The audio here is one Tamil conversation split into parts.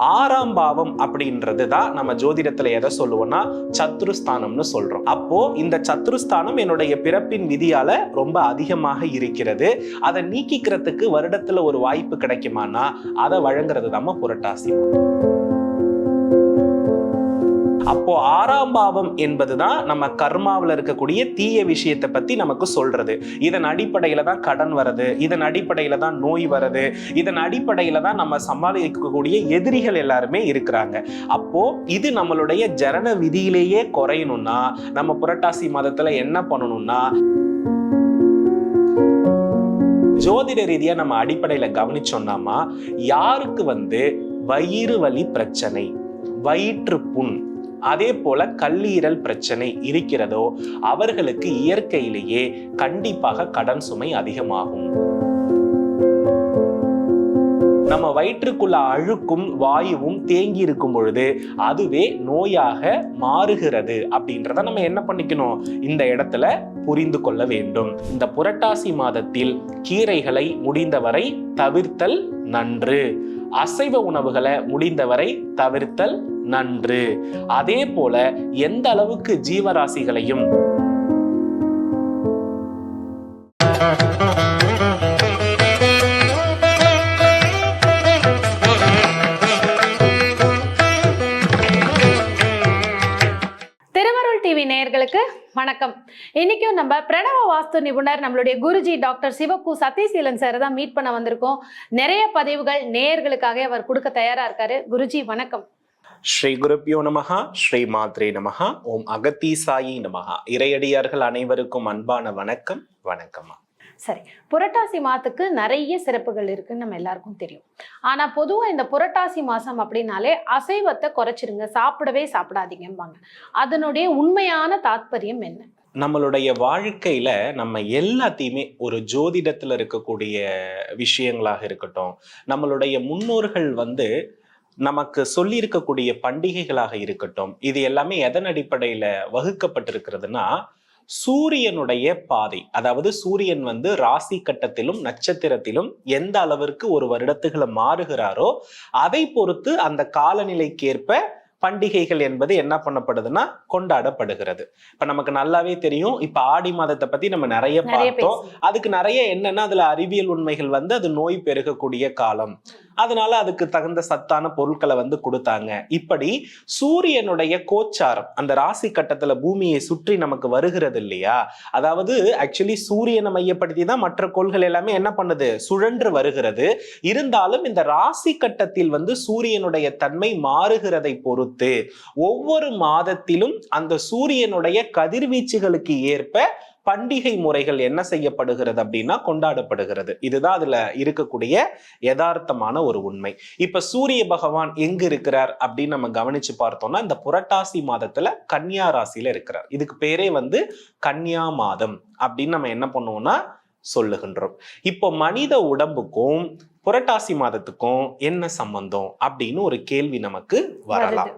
ஆறாம் பாவம் அப்படின்றது தான் நம்ம ஜோதிடத்துல எதை சொல்லுவோம்னா சத்ருஸ்தானம்னு சொல்றோம். அப்போ இந்த சத்ருஸ்தானம் என்னுடைய பிறப்பின் விதியால ரொம்ப அதிகமாக இருக்கிறது. அதை நீக்கிக்கிறதுக்கு வருடத்துல ஒரு வாய்ப்பு கிடைக்குமானா அதை வழங்குறது நம்ம புரட்டாசி. அப்போ ஆறாம் பாவம் என்பதுதான் நம்ம கர்மாவில் இருக்கக்கூடிய தீய விஷயத்தை பத்தி நமக்கு சொல்றது. இதன் அடிப்படையில தான் கடன் வருது, இதன் அடிப்படையில தான் நோய் வருது, இதன் அடிப்படையில தான் நம்ம சமாளிக்கக்கூடிய எதிரிகள் எல்லாருமே இருக்கிறாங்க. அப்போ இது நம்மளுடைய ஜனன விதியிலேயே குறையணும்னா நம்ம புரட்டாசி மாதத்துல என்ன பண்ணணும்னா, ஜோதிட ரீதியா நம்ம அடிப்படையில கவனிச்சோம்னாமா, யாருக்கு வயிறு வலி பிரச்சனை, வயிற்று புண், அதே போல கல்லீரல் பிரச்சனை இருக்கிறதோ அவர்களுக்கு இயற்கையிலேயே கண்டிப்பாக கடன் சுமை அதிகமாகும். நம்ம வயிற்றுக்குள்ள அழுக்கும் வாயுவும் தேங்கி இருக்கும் பொழுது அதுவே நோயாக மாறுகிறது அப்படின்றத நம்ம என்ன பண்ணிக்கணும், இந்த இடத்துல புரிந்து கொள்ள வேண்டும். இந்த புரட்டாசி மாதத்தில் கீரைகளை முடிந்தவரை தவிர்த்தல் நன்று, அசைவ உணவுகளை முடிந்தவரை தவிர்த்தல் நன்று. அதே போல எந்த அளவுக்கு ஜீவராசிகளையும் டிவி நேயர்களுக்கு வணக்கம். இன்னைக்கும் நம்ம பிரணவ வாஸ்து நிபுணர் நம்மளுடைய குருஜி டாக்டர் சிவகு சதீசீலன் சார் தான் மீட் பண்ண வந்திருக்கோம். நிறைய பதிவுகள் நேயர்களுக்காக அவர் கொடுக்க தயாரா இருக்காரு. குருஜி வணக்கம். ஸ்ரீ குருப்யோ நமஹா, ஸ்ரீ மாத்ரே நமஹா, ஓம் அகத்தீசாயி நமஹா. இறையடியார்கள் அனைவருக்கும் அன்பான வணக்கம். வணக்கம்மா. சரி, புரட்டாசி மாதத்துக்கு நிறைய சிறப்புகள் இருக்குன்னு நம்ம எல்லாருக்கும் தெரியும். ஆனா பொதுவா இந்த புரட்டாசி மாசம் அப்படின்னாலே அசைவத்தை குறைச்சிருங்க, சாப்பிடவே சாப்பிடாதீங்கம்பாங்க. அதனுடைய உண்மையான தாத்பரியம் என்ன? நம்மளுடைய வாழ்க்கையில நம்ம எல்லாத்தையுமே ஒரு ஜோதிடத்துல இருக்கக்கூடிய விஷயங்களாக இருக்கட்டும், நம்மளுடைய முன்னோர்கள் நமக்கு சொல்லி இருக்கக்கூடிய பண்டிகைகளாக இருக்கட்டும், இது எல்லாமே எதன் அடிப்படையில வகுக்கப்பட்டிருக்கிறதுனா, சூரியனுடைய பாதை, அதாவது சூரியன் ராசி கட்டத்திலும் நட்சத்திரத்திலும் எந்த அளவிற்கு ஒரு வருடத்துகளை மாறுகிறாரோ அதை பொறுத்து அந்த காலநிலைக்கேற்ப பண்டிகைகள் என்பது என்ன பண்ணப்படுதுன்னா கொண்டாடப்படுகிறது. இப்ப நமக்கு நல்லாவே தெரியும், இப்ப ஆடி மாதத்தை பத்தி நம்ம நிறைய பார்த்தோம். அதுக்கு நிறைய என்னன்னா அதுல அறிவியல் உண்மைகள் அது நோய் பெருகக்கூடிய காலம், அதனால அதுக்கு தகுந்த சத்தான பொருட்களை கொடுத்தாங்க. இப்படி சூரியனுடைய கோச்சாரம் அந்த ராசி கட்டத்துல பூமியை சுற்றி நமக்கு வருகிறது இல்லையா, அதாவது ஆக்சுவலி சூரியனை மையப்படுத்தி தான் மற்ற கோள்கள் எல்லாமே என்ன பண்ணுது, சுழன்று வருகிறது. இருந்தாலும் இந்த ராசி கட்டத்தில் சூரியனுடைய தன்மை மாறுகிறதை பொறுத்து ஒவ்வொரு மாதத்திலும் அந்த சூரியனுடைய கதிர்வீச்சுகளுக்கு ஏற்ப பண்டிகை முறைகள் என்ன செய்யப்படுகிறது அப்படின்னா கொண்டாடப்படுகிறது. இதுதான் அதுல இருக்கக்கூடிய யதார்த்தமான ஒரு உண்மை. இப்ப சூரிய பகவான் எங்க இருக்கிறார் அப்படின்னு நம்ம கவனிச்சு பார்த்தோம்னா, இந்த புரட்டாசி மாதத்துல கன்னியா ராசியில இருக்கிறார். இதுக்கு பேரே கன்னியா மாதம் அப்படின்னு நம்ம என்ன பண்ணுவோம்னா சொல்லுகின்றோம். இப்போ மனித உடம்புக்கும் புரட்டாசி மாதத்துக்கும் என்ன சம்பந்தம் அப்படின்னு ஒரு கேள்வி நமக்கு வரலாம்.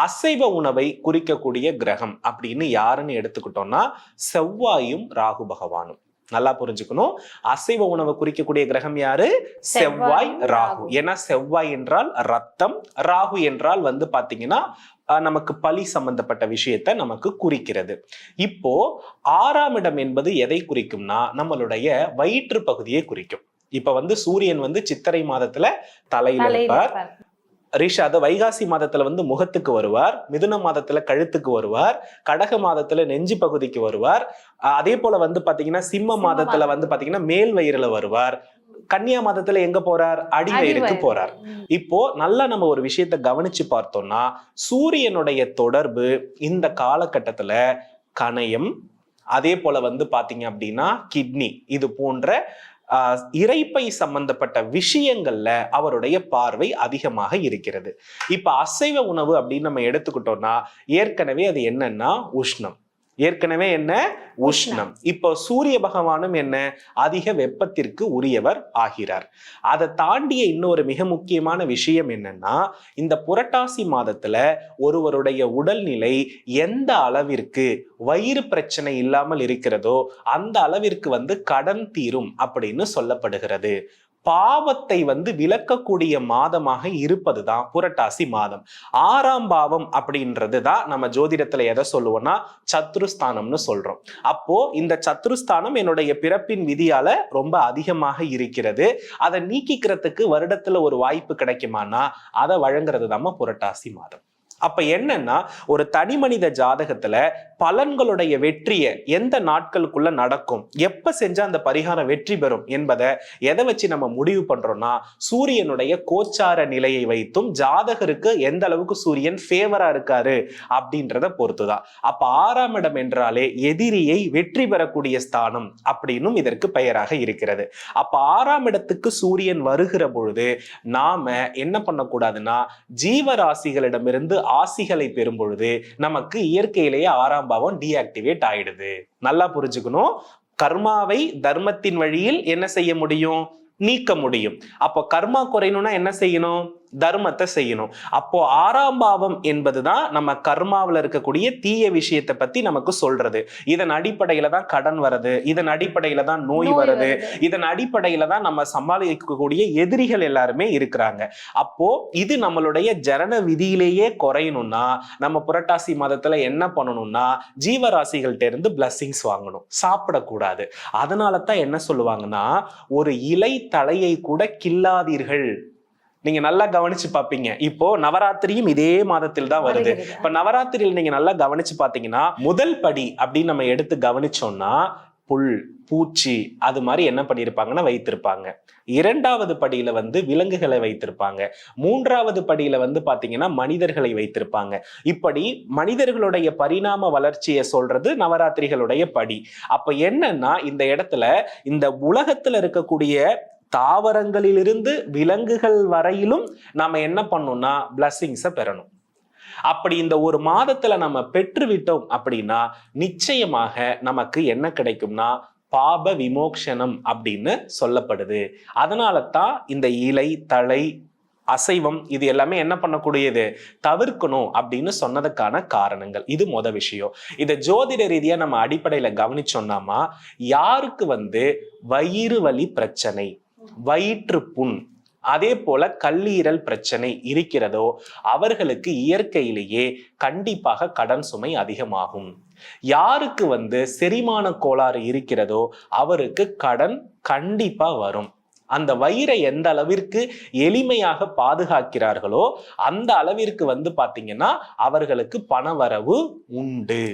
அசைவ உணவை குறிக்கக்கூடிய கிரகம் அப்படின்னு யாருன்னு எடுத்துக்கிட்டோம்னா செவ்வாயும் ராகு பகவானும். நல்லா புரிஞ்சுக்கணும், அசைவ உணவை குறிக்கக்கூடிய கிரகம் யாரு, செவ்வாய் ராகு. ஏன்னா செவ்வாய் என்றால் ரத்தம், ராகு என்றால் பாத்தீங்கன்னா நமக்கு பலி சம்பந்தப்பட்ட விஷயத்தை நமக்கு குறிக்கிறது. இப்போ 6ஆம் இடம் என்பது எதை குறிக்கும்னா நம்மளுடைய வயிற்று பகுதியை குறிக்கும். இப்ப சூரியன் சித்திரை மாதத்துல தலையில இருப்பார், வைகாசி மாதத்துல முகத்துக்கு வருவார், மிதுன மாதத்துல கழுத்துக்கு வருவார், கடக மாதத்துல நெஞ்சு பகுதிக்கு வருவார், அதே போல பாத்தீங்கன்னா சிம்ம மாதத்துல பாத்தீங்கன்னா மேல் வயிறுல வருவார், கன்னியா மாதத்துல எங்க போறார், அடிவயிறுக்கு போறார். இப்போ நல்லா நம்ம ஒரு விஷயத்தை கவனிச்சு பார்த்தோம்னா, சூரியனுடைய தொடர்பு இந்த காலகட்டத்துல கணையம், அதே போல பாத்தீங்க அப்படின்னா கிட்னி, இது போன்ற இரைப்பை சம்பந்தப்பட்ட விஷயங்கள்ல அவருடைய பார்வை அதிகமாக இருக்கிறது. இப்ப அசைவ உணவு அப்படின்னு நம்ம எடுத்துக்கிட்டோம்னா ஏற்கனவே அது என்னன்னா உஷ்ணம், ஏற்கனவே என்ன உஷ்ணம். இப்போ சூரிய பகவானும் என்ன அதிக வெப்பத்திற்கு உரியவர் ஆகிறார். அதை தாண்டிய இன்னொரு மிக முக்கியமான விஷயம் என்னன்னா, இந்த புரட்டாசி மாதத்துல ஒருவருடைய உடல்நிலை எந்த அளவிற்கு வயிறு பிரச்சனை இல்லாமல் இருக்கிறதோ அந்த அளவிற்கு கடன் தீரும் அப்படின்னு சொல்லப்படுகிறது. பாவத்தை வந்து விலக்கக்கூடிய மாதமாக இருப்பதுதான் புரட்டாசி மாதம். 6ஆம் பாவம் அப்படின்றது தான் நம்ம ஜோதிடத்துல எதை சொல்லுவோம்னா சத்ருஸ்தானம்னு சொல்றோம். அப்போ இந்த சத்ருஸ்தானம் என்னுடைய பிறப்பின் விதியால ரொம்ப அதிகமாக இருக்கிறது. அதை நீக்கிக்கிறதுக்கு வருடத்துல ஒரு வாய்ப்பு கிடைக்குமானா அதை வழங்குறது தான் புரட்டாசி மாதம். அப்ப என்னன்னா, ஒரு தனி மனித ஜாதகத்துல பலன்களுடைய வெற்றியை எந்த நாட்களுக்குள்ள நடக்கும், எப்ப செஞ்சா அந்த பரிகாரம் வெற்றி பெறும் என்பதை எதை வச்சு நம்ம முடிவு பண்றோம்னா சூரியனுடைய கோச்சார நிலையை வைத்தும் ஜாதகருக்கு எந்த அளவுக்கு சூரியன் ஃபேவரா இருக்காரு அப்படின்றத பொறுத்துதான். அப்ப 6ஆம் இடம் என்றாலே எதிரியை வெற்றி பெறக்கூடிய ஸ்தானம் அப்படின்னும் இதற்கு பெயராக இருக்கிறது. அப்ப 6ஆம் இடத்துக்கு சூரியன் வருகிற பொழுது நாம என்ன பண்ணக்கூடாதுன்னா ஜீவராசிகளிடமிருந்து ஆசிகளை பெறும் பொழுது நமக்கு இயற்கையிலேயே 6ஆம் பாவம் டீஆக்டிவேட் ஆயிடுது. நல்லா புரிஞ்சுக்கணும். கர்மாவை தர்மத்தின் வழியில் என்ன செய்ய முடியும், நீக்க முடியும். அப்போ கர்மா குறையணும்னா என்ன செய்யணும், தர்மத்தை செய்யணும். அப்போ 6ஆம் பாவம் என்பதுதான் நம்ம கர்மாவில் இருக்கக்கூடிய தீய விஷயத்தை பத்தி நமக்கு சொல்றது. இதன் அடிப்படையில தான் கடன் வருது, இதன் அடிப்படையில தான் நோய் வருது, இதன் அடிப்படையில தான் நம்ம சமாளிக்கக்கூடிய எதிரிகள் எல்லாருமே இருக்கிறாங்க. அப்போ இது நம்மளுடைய ஜனன விதியிலேயே குறையணும்னா நம்ம புரட்டாசி மாதத்துல என்ன பண்ணணும்னா ஜீவராசிகள்கிட்ட இருந்து பிளஸ்ஸிங்ஸ் வாங்கணும், சாப்பிடக்கூடாது. அதனால தான் என்ன சொல்லுவாங்கன்னா ஒரு இலை தலையை கூட கில்லாதீர்கள். நீங்க நல்லா கவனிச்சு பாப்பீங்க. இப்போ நவராத்திரியும் இதே மாதத்தில் தான் வருது. இப்ப நவராத்திரியில் நீங்க நல்லா கவனிச்சு பாத்தீங்கன்னா முதல் படி அப்படின்னு நம்ம எடுத்து கவனிச்சோம்னா புல் பூச்சி அது மாதிரி என்ன பண்ணிருப்பாங்கன்னா வைத்திருப்பாங்க. 2வது படியில வந்து விலங்குகளை வைத்திருப்பாங்க. 3வது படியில வந்து பாத்தீங்கன்னா மனிதர்களை வைத்திருப்பாங்க. இப்படி மனிதர்களுடைய பரிணாம வளர்ச்சியை சொல்றது நவராத்திரிகளுடைய படி. அப்ப என்னன்னா இந்த இடத்துல இந்த உலகத்துல இருக்கக்கூடிய தாவரங்களிலிருந்து விலங்குகள் வரையிலும் நாம என்ன பண்ணோம்னா பிளஸ்ஸிங்ஸை பெறணும். அப்படி இந்த ஒரு மாதத்துல நம்ம பெற்றுவிட்டோம் அப்படின்னா நிச்சயமாக நமக்கு என்ன கிடைக்கும்னா பாப விமோக்ஷனம் அப்படின்னு சொல்லப்படுது. அதனால தான் இந்த இலை தலை அசைவம் இது எல்லாமே என்ன பண்ணக்கூடியது, தவிர்க்கணும் அப்படின்னு சொன்னதுக்கான காரணங்கள். இது மொத விஷயம். இதை ஜோதிட ரீதியா நம்ம அடிப்படையில கவனிச்சோம்னாமா யாருக்கு வந்து வயிறு வலி பிரச்சனை, வயிற்று புண், அதே போல கல்லீரல் பிரச்சனை இருக்கிறதோ அவர்களுக்கு இயற்கையிலேயே கண்டிப்பாக கடன் சுமை அதிகமாகும். யாருக்கு வந்து செரிமான கோளாறு இருக்கிறதோ அவருக்கு கடன் கண்டிப்பா வரும். அந்த வயிறை எந்த அளவிற்கு எளிமையாக பாதுகாக்கிறார்களோ அந்த அளவிற்கு வந்து பாத்தீங்கன்னா அவர்களுக்கு பணவரவு உண்டு.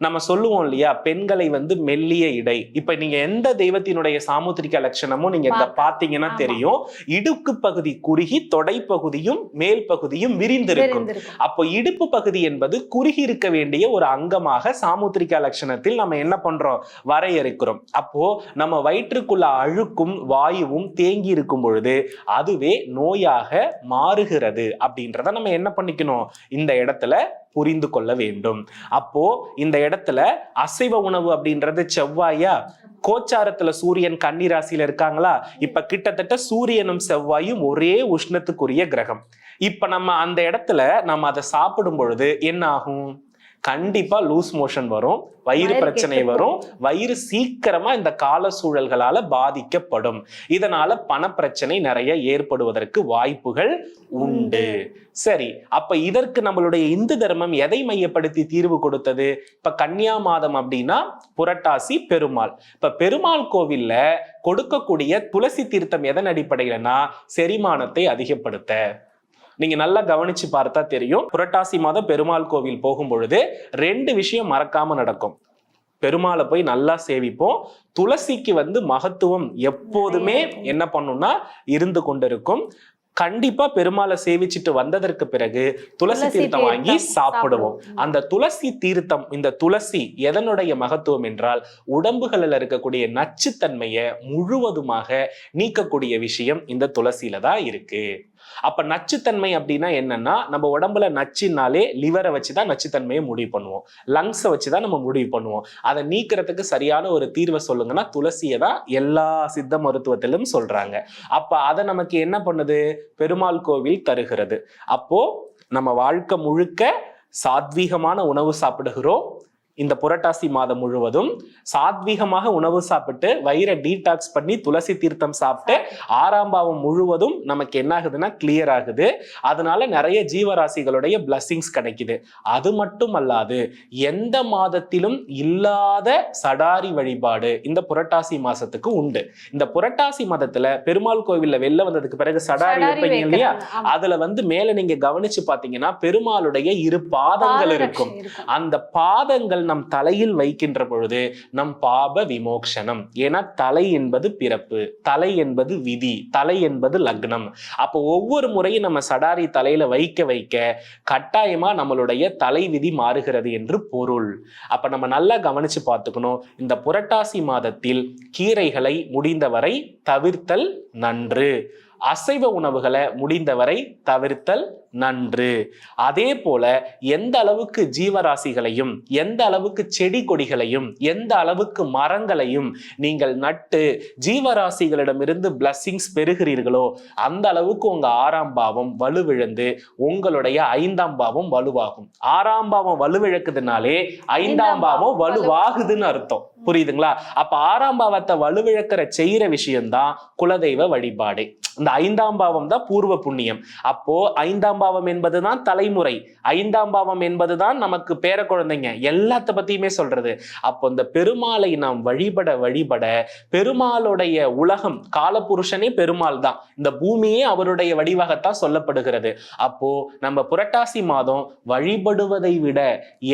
நம்ம சொல்லுவோம் இல்லையா, பெண்களை வந்து மெல்லிய இடை. இப்ப நீங்க எந்த தெய்வத்தினுடைய சாமுத்திரிக லட்சணமும் நீங்க பாத்தீங்கன்னா தெரியும், இடுக்கு பகுதி குறுகி தொடை பகுதியும் மேல் பகுதியும் விரிந்திருக்கும். அப்போ இடுப்பு பகுதி என்பது குறுகி இருக்க வேண்டிய ஒரு அங்கமாக சாமுத்திரிக லட்சணத்தில் நம்ம என்ன பண்றோம், வரையறுக்கிறோம். அப்போ நம்ம வயிற்றுக்குள்ள அழுக்கும் வாயுவும் தேங்கி இருக்கும் பொழுது அதுவே நோயாக மாறுகிறது அப்படின்றத நம்ம என்ன பண்ணிக்கணும், இந்த இடத்துல புரிந்து கொள்ள வேண்டும். அப்போ இந்த இடத்துல அசைவ உணவு அப்படின்றது செவ்வாயா, கோச்சாரத்துல சூரியன் கன்னி ராசியில இருக்காங்களா, இப்ப கிட்டத்தட்ட சூரியனும் செவ்வாயும் ஒரே உஷ்ணத்துக்குரிய கிரகம். இப்ப நம்ம அந்த இடத்துல நம்ம அதை சாப்பிடும் பொழுது என்ன ஆகும், கண்டிப்பா லூஸ் மோஷன் வரும், வயிறு பிரச்சனை வரும், வயிறு சீக்கிரமா இந்த கால சூழல்களால பாதிக்கப்படும். இதனால பணப்பிரச்சனை நிறைய ஏற்படுவதற்கு வாய்ப்புகள் உண்டு. சரி, அப்ப இதற்கு நம்மளுடைய இந்து தர்மம் எதை மையப்படுத்தி தீர்வு கொடுத்தது? இப்ப கன்னியா மாதம் அப்படின்னா புரட்டாசி பெருமாள். இப்ப பெருமாள் கோவில்ல கொடுக்கக்கூடிய துளசி தீர்த்தம் எதன் அடிப்படையிலனா செரிமானத்தை அதிகப்படுத்த. நீங்க நல்லா கவனிச்சு பார்த்தா தெரியும், புரட்டாசி மாதம் பெருமாள் கோவில் போகும் பொழுது 2 விஷயம் மறக்காம நடக்கும். பெருமாளை போய் நல்லா சேவிப்போம். துளசிக்கு வந்து மகத்துவம் எப்போதுமே என்ன பண்ணும்னா இருந்து கொண்டிருக்கும். கண்டிப்பா பெருமாளை சேவிச்சுட்டு வந்ததற்கு பிறகு துளசி தீர்த்தம் வாங்கி சாப்பிடுவோம். அந்த துளசி தீர்த்தம், இந்த துளசி எதனுடைய மகத்துவம் என்றால் உடம்புகளில் இருக்கக்கூடிய நச்சுத்தன்மையை முழுவதுமாக நீக்கக்கூடிய விஷயம் இந்த துளசியில தான் இருக்கு. அப்ப நச்சுத்தன்மை அப்படின்னா என்னன்னா, நம்ம உடம்புல நச்சுனாலே லிவரை வச்சுதான் நச்சுத்தன்மையை முடிவு பண்ணுவோம், லங்ஸை வச்சுதான் நம்ம முடிவு பண்ணுவோம். அதை நீக்கிறதுக்கு சரியான ஒரு தீர்வை சொல்லுங்கன்னா துளசியை தான் எல்லா சித்த மருத்துவத்திலும் சொல்றாங்க. அப்ப அதை நமக்கு என்ன பண்ணுது, பெருமாள் கோவில் தருகிறது. அப்போ நம்ம வாழ்க்கை முழுக்க சாத்வீகமான உணவு சாப்பிடுகிறோம், இந்த புரட்டாசி மாதம் முழுவதும் சாத்வீகமாக உணவு சாப்பிட்டு வயிறை டீடாக்ஸ் பண்ணி துளசி தீர்த்தம் சாப்பிட்டு 6ஆம் பாவம் முழுவதும் நமக்கு என்ன ஆகுதுன்னா கிளியர் ஆகுது. அதனால நிறைய ஜீவராசிகளுடைய பிளஸிங்ஸ் கிடைக்குது. அது மட்டும் அல்லாது எந்த மாதத்திலும் இல்லாத சடாரி வழிபாடு இந்த புரட்டாசி மாசத்துக்கு உண்டு. இந்த புரட்டாசி மாதத்துல பெருமாள் கோவில்ல வெளில வந்ததுக்கு பிறகு சடாரி வைப்பீங்க இல்லையா, அதுல மேல நீங்க கவனிச்சு பாத்தீங்கன்னா பெருமாளுடைய 2 பாதங்கள் இருக்கும். அந்த பாதங்கள் நம் தலையில் வைக்கின்ற பொழுது நம் பாப விமோக்ஷனம். ஏன்னா தலை என்பது பிறப்பு, தலை என்பது விதி, தலை என்பது லக்னம். அப்போ ஒவ்வொரு முறையும் நம்ம சடாரி தலையில வைக்க வைக்க கட்டாயமா நம்மளுடைய தலை விதி மாறுகிறது என்று பொருள். அப்ப நம்ம நல்லா கவனிச்சு பார்த்துக்கணும். இந்த புரட்டாசி மாதத்தில் கீரைகளை முடிந்தவரை தவிர்த்தல் நன்று. அசைவ உணவுகளை முடிந்தவரை தவிர்த்தல் நன்று. அதே போல எந்த அளவுக்கு ஜீவராசிகளையும், எந்த அளவுக்கு செடி கொடிகளையும், எந்த அளவுக்கு மரங்களையும் நீங்கள் நட்டு ஜீவராசிகளிடமிருந்து பிளஸிங்ஸ் பெறுகிறீர்களோ அந்த அளவுக்கு உங்க 6ஆம் பாவம் வலுவிழந்து உங்களுடைய 5ஆம் பாவம் வலுவாகும். 6ஆம் பாவம் வலுவிழக்குதுனாலே 5ஆம் பாவம் வலுவாகுதுன்னு அர்த்தம். புரியுதுங்களா? அப்ப 6ஆம் பாவத்தை வலுவிழக்கிற செய்யற விஷயம்தான் குலதெய்வ வழிபாடு. இந்த 5ஆம் பாவம் தான் பூர்வ புண்ணியம். அப்போ 5ஆம் பாவம் என்பதுதான் தலைமுறை, 5ஆம் பாவம் என்பதுதான் நமக்கு பேர குழந்தைங்க, எல்லாத்த பத்தியுமே சொல்றது. அப்போ இந்த பெருமாளை நாம் வழிபட வழிபட பெருமாளுடைய உலகம், காலபுருஷனே பெருமாள் தான், இந்த பூமியே அவருடைய வடிவாகத்தான் சொல்லப்படுகிறது. அப்போ நம்ம புரட்டாசி மாதம் வழிபடுவதை விட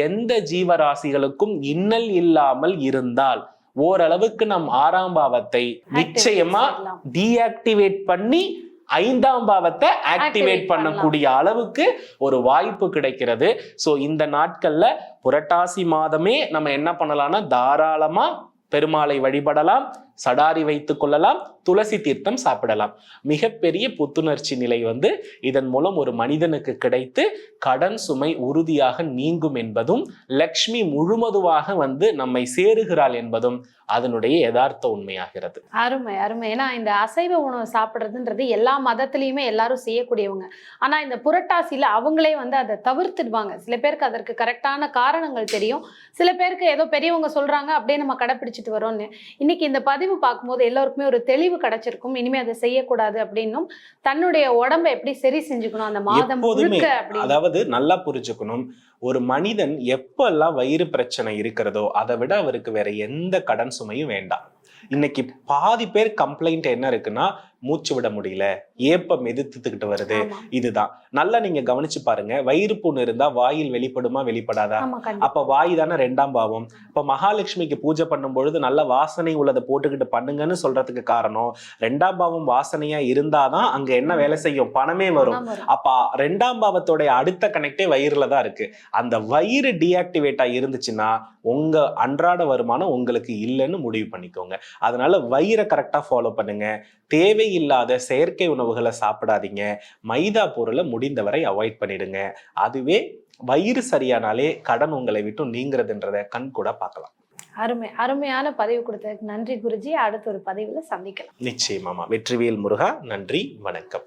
எந்த ஜீவராசிகளுக்கும் இன்னல் இல்லாமல் இருந்தால் ஓரளவுக்கு நம் 6ஆம் பாவத்தை நிச்சயமா டீஆக்டிவேட் பண்ணி 5ஆம் பாவத்தை ஆக்டிவேட் பண்ணக்கூடிய அளவுக்கு ஒரு வாய்ப்பு கிடைக்கிறது. சோ இந்த நாட்கள்ல புரட்டாசி மாதமே நம்ம என்ன பண்ணலாம்னா தாராளமா பெருமாளை வழிபடலாம், சடாரி வைத்துக் கொள்ளலாம், துளசி தீர்த்தம் சாப்பிடலாம். மிகப்பெரிய புத்துணர்ச்சி நிலை இதன் மூலம் ஒரு மனிதனுக்கு கிடைத்து கடன் சுமை உறுதியாக நீங்கும் என்பதும், லக்ஷ்மி முழுவதுவாக நம்மை சேருகிறாள் என்பதும் அதனுடைய யதார்த்த உண்மையாகிறது. அருமை அருமை. ஏன்னா இந்த அசைவ உணவு சாப்பிடுறதுன்றது எல்லா மதத்திலயுமே எல்லாரும் செய்யக்கூடியவங்க. ஆனா இந்த புரட்டாசியில அவங்களே அதை தவிர்த்துடுவாங்க. சில பேருக்கு அதற்கு கரெக்டான காரணங்கள் தெரியும், சில பேருக்கு ஏதோ பெரியவங்க சொல்றாங்க அப்படியே நம்ம கடைப்பிடிச்சிட்டு வரோம்னு. இன்னைக்கு இந்த பதிவு பார்க்கும்போது எல்லாருக்குமே ஒரு தெளிவு கிடைச்சிருக்கும். இனிமே அதை செய்யக்கூடாது அப்படின்னும், தன்னுடைய உடம்பை எப்படி சரி செஞ்சுக்கணும் அந்த மாதம் முழுக்க. அதாவது நல்லா புரிஞ்சுக்கணும், ஒரு மனிதன் எப்பெல்லாம் வயிறு பிரச்சனை இருக்கிறதோ அதை விட அவருக்கு வேற எந்த கடன் சுமையும் வேண்டாம். இன்னைக்கு பாதி பேர் கம்ப்ளைண்ட் என்ன இருக்குன்னா, மூச்சு விட முடியல, ஏப்பம் எதிர்த்துக்கிட்டு வருது. இதுதான். நல்லா நீங்க கவனிச்சு பாருங்க, வயிறு புண்ணு இருந்தா வாயில் வெளிப்படுமா வெளிப்படாதா? அப்ப வாய் தானே 2ஆம் பாவம். இப்ப மகாலட்சுமிக்கு பூஜை பண்ணும் பொழுது நல்ல வாசனை உள்ளதை போட்டுக்கிட்டு பண்ணுங்கன்னு சொல்றதுக்கு காரணம் 2ஆம் பாவம் வாசனையா இருந்தாதான் அங்க என்ன வேலை செய்யும், பணமே வரும். அப்ப 2ஆம் பாவத்தோட அடுத்த கனெக்டே வயிறுல தான் இருக்கு. அந்த வயிறு டீஆக்டிவேட்டா இருந்துச்சுன்னா உங்க அன்றாட வருமானம் உங்களுக்கு இல்லைன்னு முடிவு பண்ணிக்கோங்க. அதனால வயிறை கரெக்டா ஃபாலோ பண்ணுங்க. தேவையில்லாத செயற்கை உணவுகளை சாப்பிடாதீங்க. மைதா பொருளை முடிந்தவரை அவாய்ட் பண்ணிடுங்க. அதுவே வயிறு சரியானாலே கடன் உங்களை விட்டு நீங்கிறதுன்றத கண் கூட பார்க்கலாம். அருமை. அருமையான பதிவு கொடுத்ததுக்கு நன்றி குருஜி. அடுத்த ஒரு பதிவுல சந்திக்கலாம். நிச்சயமாமா. வெற்றிவேல் முருகா. நன்றி, வணக்கம்.